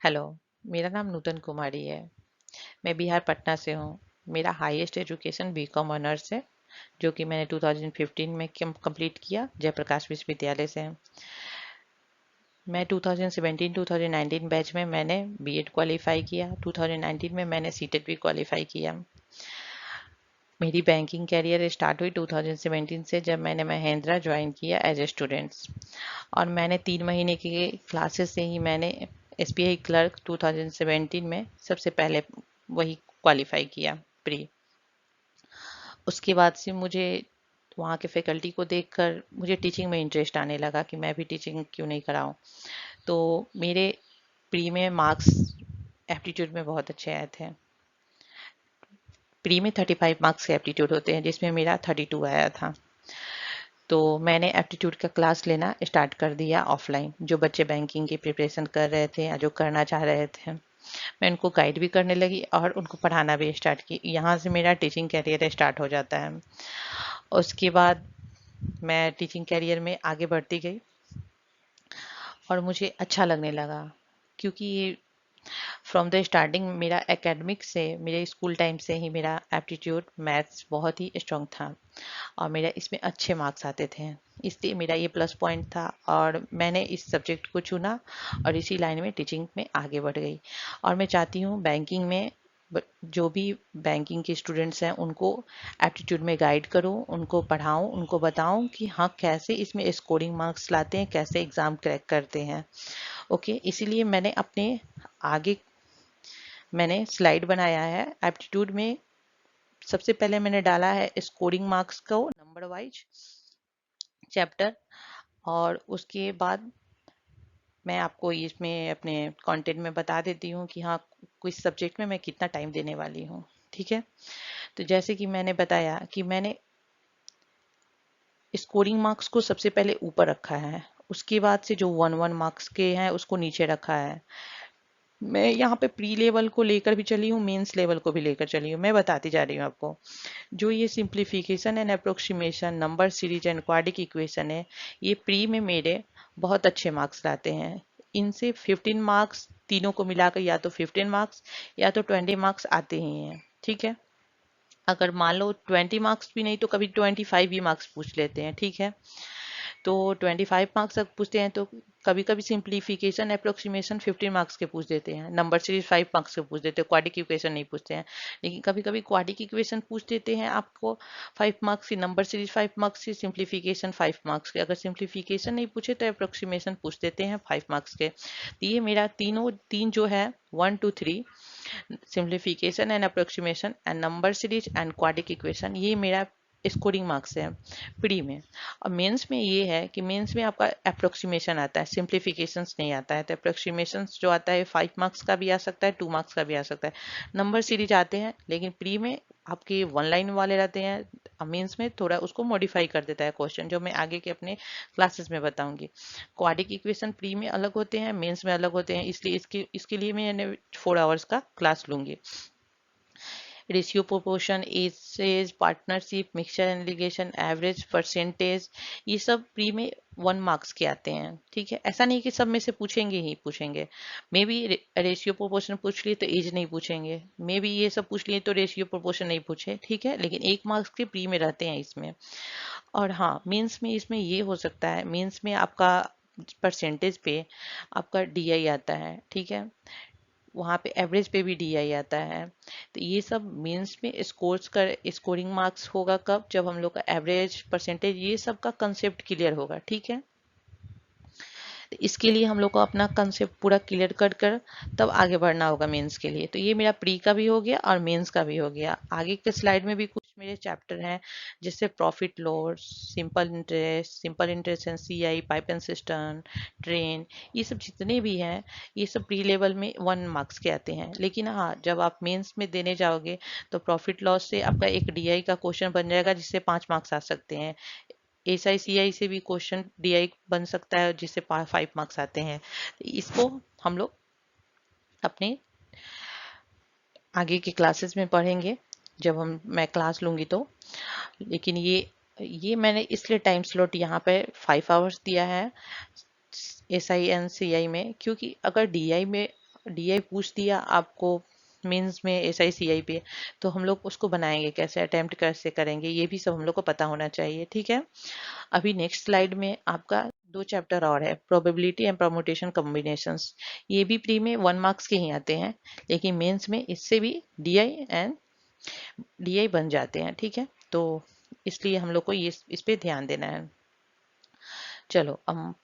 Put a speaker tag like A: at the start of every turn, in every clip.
A: Hello, मेरा नाम नूतन कुमारी है। मैं बिहार पटना से हूँ। मेरा हाईएस्ट एजुकेशन बीकॉम ऑनर्स है, जो कि मैंने 2015 में कंप्लीट किया जयप्रकाश विश्वविद्यालय से। मैं 2017-2019 बैच में मैंने बीएड क्वालिफाई किया। 2019 में मैंने सीटेट भी क्वालिफाई किया। मेरी बैंकिंग कैरियर स्टार्ट हुई 2017 से, जब मैंने महिंद्रा ज्वाइन किया एज ए स्टूडेंट्स। और मैंने 3 महीने के क्लासेस से ही मैंने एसबीआई क्लर्क 2017 में सबसे पहले वही क्वालिफाई किया प्री। उसके बाद से मुझे वहाँ के फैकल्टी को देखकर मुझे टीचिंग में इंटरेस्ट आने लगा कि मैं भी टीचिंग क्यों नहीं कराऊँ। तो मेरे प्री में मार्क्स एप्टीट्यूड में बहुत अच्छे आए थे। प्री में 35 मार्क्स के एप्टीट्यूड होते हैं, जिसमें मेरा 32 आया था। तो मैंने एप्टीट्यूड का क्लास लेना स्टार्ट कर दिया ऑफलाइन। जो बच्चे बैंकिंग की प्रिपरेशन कर रहे थे या जो करना चाह रहे थे, मैं उनको गाइड भी करने लगी और उनको पढ़ाना भी स्टार्ट की। यहाँ से मेरा टीचिंग कैरियर स्टार्ट हो जाता है। उसके बाद मैं टीचिंग कैरियर में आगे बढ़ती गई और मुझे अच्छा लगने लगा, क्योंकि फ्रॉम द स्टार्टिंग मेरा एकेडमिक से, मेरे स्कूल टाइम से ही मेरा एप्टीट्यूड मैथ्स बहुत ही स्ट्रांग था और मेरा इसमें अच्छे मार्क्स आते थे। इसलिए मेरा ये प्लस पॉइंट था और मैंने इस सब्जेक्ट को चुना और इसी लाइन में टीचिंग में आगे बढ़ गई। और मैं चाहती हूँ बैंकिंग में जो भी बैंकिंग के स्टूडेंट्स हैं उनको एप्टीट्यूड में गाइड करूँ, उनको पढ़ाऊँ, उनको बताऊँ कि हाँ कैसे इसमें स्कोरिंग मार्क्स लाते हैं, कैसे एग्ज़ाम क्रैक करते हैं। ओके, इसीलिए मैंने अपने आगे मैंने स्लाइड बनाया है एप्टीट्यूड में। सबसे पहले मैंने डाला है स्कोरिंग मार्क्स को नंबर वाइज चैप्टर, और उसके बाद मैं आपको इसमें अपने कंटेंट में बता देती हूँ कि हाँ किस सब्जेक्ट में मैं कितना टाइम देने वाली हूँ। ठीक है, तो जैसे कि मैंने बताया कि मैंने स्कोरिंग मार्क्स को सबसे पहले ऊपर रखा है, उसके बाद से जो 1-1 मार्क्स के हैं उसको नीचे रखा है। मैं यहाँ पे प्री लेवल को लेकर भी चली हूँ, मेंस लेवल को भी लेकर चली हूँ। मैं बताती जा रही हूँ आपको। जो ये simplification and approximation, number series and quadric equation है, ये प्री में मेरे बहुत अच्छे मार्क्स लाते हैं। इनसे 15 मार्क्स तीनों को मिलाकर या तो 15 मार्क्स या तो 20 मार्क्स आते ही हैं। ठीक है, अगर मान लो 20 मार्क्स भी नहीं तो कभी 25 भी मार्क्स पूछ लेते हैं। ठीक है, तो 25 मार्क्स तक पूछते हैं, तो कभी कभी सिंप्लीफिकेशन अप्रोक्सीमेशन 15 मार्क्स के पूछ देते हैं, नंबर सीरीज 5 मार्क्स के पूछ देते हैं, क्वाड्रिक इक्वेशन नहीं पूछते हैं। लेकिन कभी कभी क्वाड्रिक इक्वेशन पूछ देते हैं आपको 5 मार्क्स की, नंबर सीरीज 5 मार्क्स की, सिंप्लीफिकेशन 5 मार्क्स के। अगर सिंप्लीफिकेशन नहीं पूछे तो अप्रोक्सीमेशन पूछ देते हैं 5 मार्क्स के। तो ये मेरा तीन जो है 1 2 3, simplification and approximation and number series and quadric equation, ये मेरा स्कोरिंग मार्क्स है प्री में। और मेंस में ये है कि मेंस में आपका अप्रोक्सीमेशन आता है, सिंप्लीफिकेशंस नहीं आता है। तो अप्रोक्सीमेशंस जो आता है 5 मार्क्स का भी आ सकता है, 2 मार्क्स का भी आ सकता है। नंबर सीरीज आते हैं, लेकिन प्री में आपके 1 लाइन वाले रहते हैं। मेंस में थोड़ा उसको मॉडिफाई कर देता है क्वेश्चन, जो मैं आगे के अपने क्लासेस में बताऊंगी। क्वाड्रिक इक्वेशन प्री में अलग होते हैं, मेंस में अलग होते हैं, इसलिए इसके लिए मैं 4 आवर्स का क्लास लूंगी। Ratio, proportion, age, partnership, mixture and alligation, average, percentage, ये सब प्री में 1 मार्क्स के आते हैं। ठीक है, ऐसा नहीं कि सब में से पूछेंगे ही पूछेंगे। मे बी रेशियो प्रोपोर्शन पूछ लिए तो एज नहीं पूछेंगे, मे बी ये सब पूछ लिए तो रेशियो प्रोपोर्शन नहीं पूछे। ठीक है, लेकिन 1 मार्क्स के प्री में रहते हैं इसमें। और हाँ, मेंस में इसमें ये हो सकता है, मेंस में आपका परसेंटेज पे आपका डीआई आता है। ठीक है, वहाँ पे एवरेज पे भी डीआई आता है। तो ये सब मेंस में स्कोरिंग मार्क्स होगा कब, जब हम लोग का एवरेज, परसेंटेज, ये सब का कंसेप्ट क्लियर होगा। ठीक है, तो इसके लिए हम लोग को अपना कंसेप्ट पूरा क्लियर कर कर तब आगे बढ़ना होगा मेंस के लिए। तो ये मेरा प्री का भी हो गया और मेंस का भी हो गया। आगे के स्लाइड में भी कुछ मेरे चैप्टर हैं, जैसे profit loss, simple interest and CI, pipe and system, train, ये सब जितने भी हैं, ये सब प्री लेवल में 1 मार्क्स के आते हैं। लेकिन हाँ, जब आप मेंस में देने जाओगे तो प्रॉफिट लॉस से आपका एक डीआई का क्वेश्चन बन जाएगा, जिससे 5 मार्क्स आ सकते हैं। एसआईसीआई से भी क्वेश्चन डीआई बन सकता है, जिससे 5 मार्क्स आते हैं। तो इसको हम लोग अपने आगे के क्लासेस में पढ़ेंगे, जब मैं क्लास लूंगी तो। लेकिन ये मैंने इसलिए टाइम स्लॉट यहाँ पे 5 आवर्स दिया है एस आई एन सी आई में, क्योंकि अगर डी आई में डीआई पूछ दिया आपको मीन्स में एसआई सीआई पे, तो हम लोग उसको बनाएंगे कैसे, अटेम्प्ट कैसे करेंगे, ये भी सब हम लोग को पता होना चाहिए। ठीक है, अभी नेक्स्ट स्लाइड में आपका दो चैप्टर और है, प्रोबेबिलिटी एंड परमुटेशन कॉम्बिनेशंस। ये भी प्री में 1 मार्क्स के ही आते हैं, लेकिन मेंस में इससे भी डीआई एंड डीआई बन जाते हैं। ठीक है, तो इसलिए हम लोग को ये इस पे ध्यान देना है। चलो हम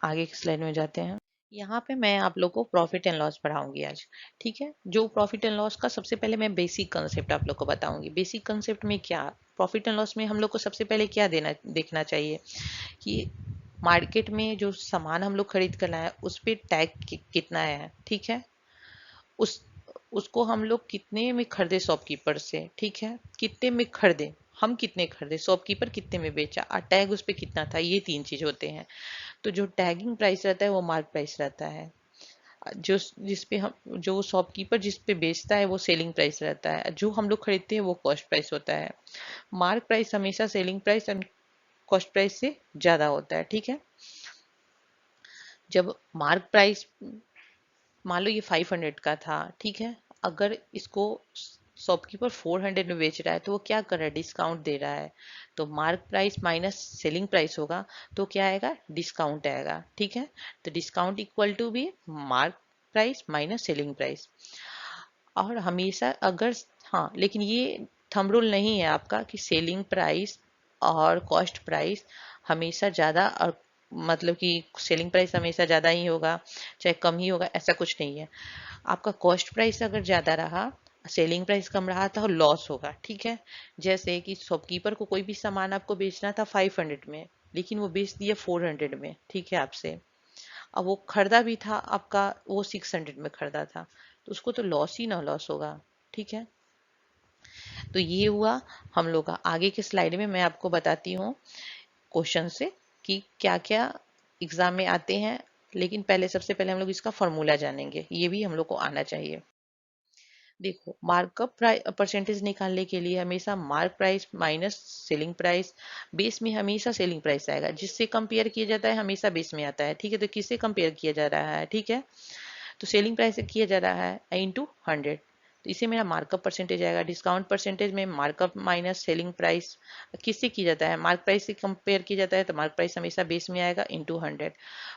A: आगे की स्लाइड में जाते हैं। यहाँ पे मैं आप लोग को प्रॉफिट एंड लॉस पढ़ाऊंगी आज। ठीक है, जो प्रॉफिट एंड लॉस का सबसे पहले मैं बेसिक कंसेप्ट आप लोग को बताऊंगी। बेसिक कंसेप्ट में क्या, प्रॉफिट एंड लॉस में हम लोग को सबसे पहले क्या देखना चाहिए कि मार्केट में जो सामान हम लोग खरीद कर लाए हैं उस पे टैग कितना है। ठीक है, उस उसको हम लोग कितने में खरीदे शॉपकीपर से। ठीक है, कितने में खरीदे, हम कितने खरीदे, शॉपकीपर कितने में बेचा और टैग उस पे कितना था, ये तीन चीज होते हैं। तो जो टैगिंग प्राइस रहता है वो मार्क प्राइस रहता है, जो जिस पे हम जो शॉपकीपर जिस पे बेचता है वो सेलिंग प्राइस रहता है, जो हम लोग खरीदते हैं वो कॉस्ट प्राइस होता है। मार्क प्राइस हमेशा selling price and cost price से ज्यादा होता है। ठीक है, जब मार्क प्राइस मान लो ये 500 का था, ठीक है, अगर इसको शॉपकीपर 400 में बेच रहा है तो वो क्या कर रहा है, डिस्काउंट दे रहा है। तो mark price minus selling price होगा, तो क्या आएगा, डिस्काउंट आएगा। ठीक है, तो डिस्काउंट इक्वल टू भी mark price minus selling price. और हमेशा अगर, हाँ लेकिन ये थंब रूल नहीं है आपका कि सेलिंग प्राइस और कॉस्ट प्राइस हमेशा ज़्यादा, और मतलब कि सेलिंग प्राइस हमेशा ज़्यादा ही होगा चाहे कम ही होगा, ऐसा कुछ नहीं है। आपका कॉस्ट प्राइस अगर ज़्यादा रहा, सेलिंग प्राइस कम रहा तो लॉस होगा। ठीक है, जैसे कि शॉपकीपर को कोई भी सामान आपको बेचना था 500 में, लेकिन वो बेच दिया 400 में। ठीक है, आपसे अब वो खरीदा भी था आपका, वो 600 में खरीदा था, तो उसको तो लॉस ही ना लॉस होगा। ठीक है, तो ये हुआ हम लोग का। आगे के स्लाइड में मैं आपको बताती हूँ क्वेश्चन से कि क्या क्या एग्जाम में आते हैं, लेकिन पहले सबसे पहले हम लोग इसका फॉर्मूला जानेंगे, ये भी हम लोग को आना चाहिए। देखो, मार्कअप परसेंटेज निकालने के लिए हमेशा mark price minus selling price, base में हमेशा सेलिंग प्राइस आएगा, जिससे कंपेयर किया जाता है हमेशा बेस में आता है। ठीक है, तो किससे कंपेयर किया जा रहा है, ठीक है, तो सेलिंग प्राइस से किया जा रहा है इंटू 100, तो इसे मेरा मार्कअप परसेंटेज आएगा। डिस्काउंट परसेंटेज में मार्कअप माइनस सेलिंग प्राइस किससे किया जाता है, मार्क प्राइस से कंपेयर किया जाता है, तो मार्क प्राइस हमेशा बेस में आएगा इंटू 100।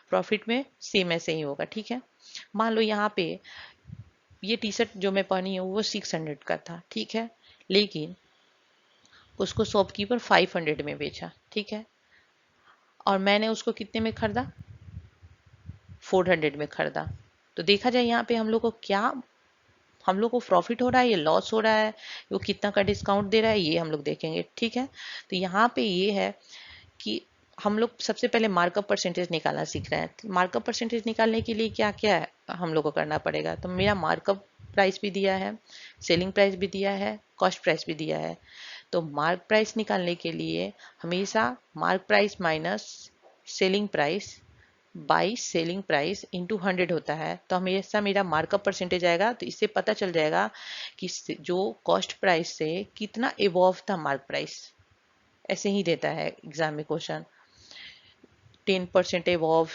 A: प्रॉफिट में सेम ऐसे ही होगा। ठीक है, मान लो यहाँ पे ये टी शर्ट जो मैं पहनी हूँ वो 600 का था, ठीक है, लेकिन उसको शॉपकीपर 500 में बेचा। ठीक है, और मैंने उसको कितने में खरीदा, 400 में खरीदा। तो देखा जाए यहाँ पे हम लोग को क्या, हम लोग को प्रॉफिट हो रहा है या लॉस हो रहा है, वो कितना का डिस्काउंट दे रहा है, ये हम लोग देखेंगे। ठीक है, तो यहाँ पे ये है कि हम लोग सबसे पहले मार्कअप परसेंटेज निकालना सीख रहे हैं। मार्कअप परसेंटेज निकालने के लिए क्या क्या है हम लोग को करना पड़ेगा, तो मेरा मार्कअप प्राइस भी दिया है, सेलिंग प्राइस भी दिया है, कॉस्ट प्राइस भी दिया है। तो मार्क प्राइस निकालने के लिए हमेशा mark price minus selling price by selling price into 100 होता है, तो हमेशा मेरा मार्कअप परसेंटेज आएगा। तो इससे पता चल जाएगा कि जो कॉस्ट प्राइस से कितना एवॉव था मार्क प्राइस, ऐसे ही देता है एग्जाम में question. 10% above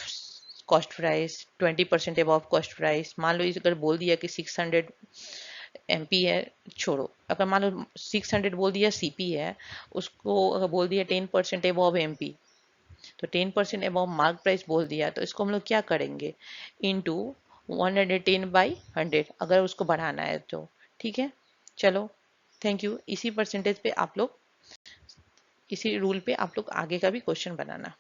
A: cost price, 20% above cost price. मान लो इस अगर बोल दिया कि 600 एमपी है, छोड़ो, अगर मान लो 600 बोल दिया सीपी है, उसको अगर बोल दिया 10% एवॉव एमपी, तो 10% अबव मार्क प्राइस बोल दिया, तो इसको हम लोग क्या करेंगे, इनटू 110/100 अगर उसको बढ़ाना है तो। ठीक है, चलो थैंक यू। इसी परसेंटेज पे आप लोग, इसी रूल पे आप लोग आगे का भी क्वेश्चन बनाना।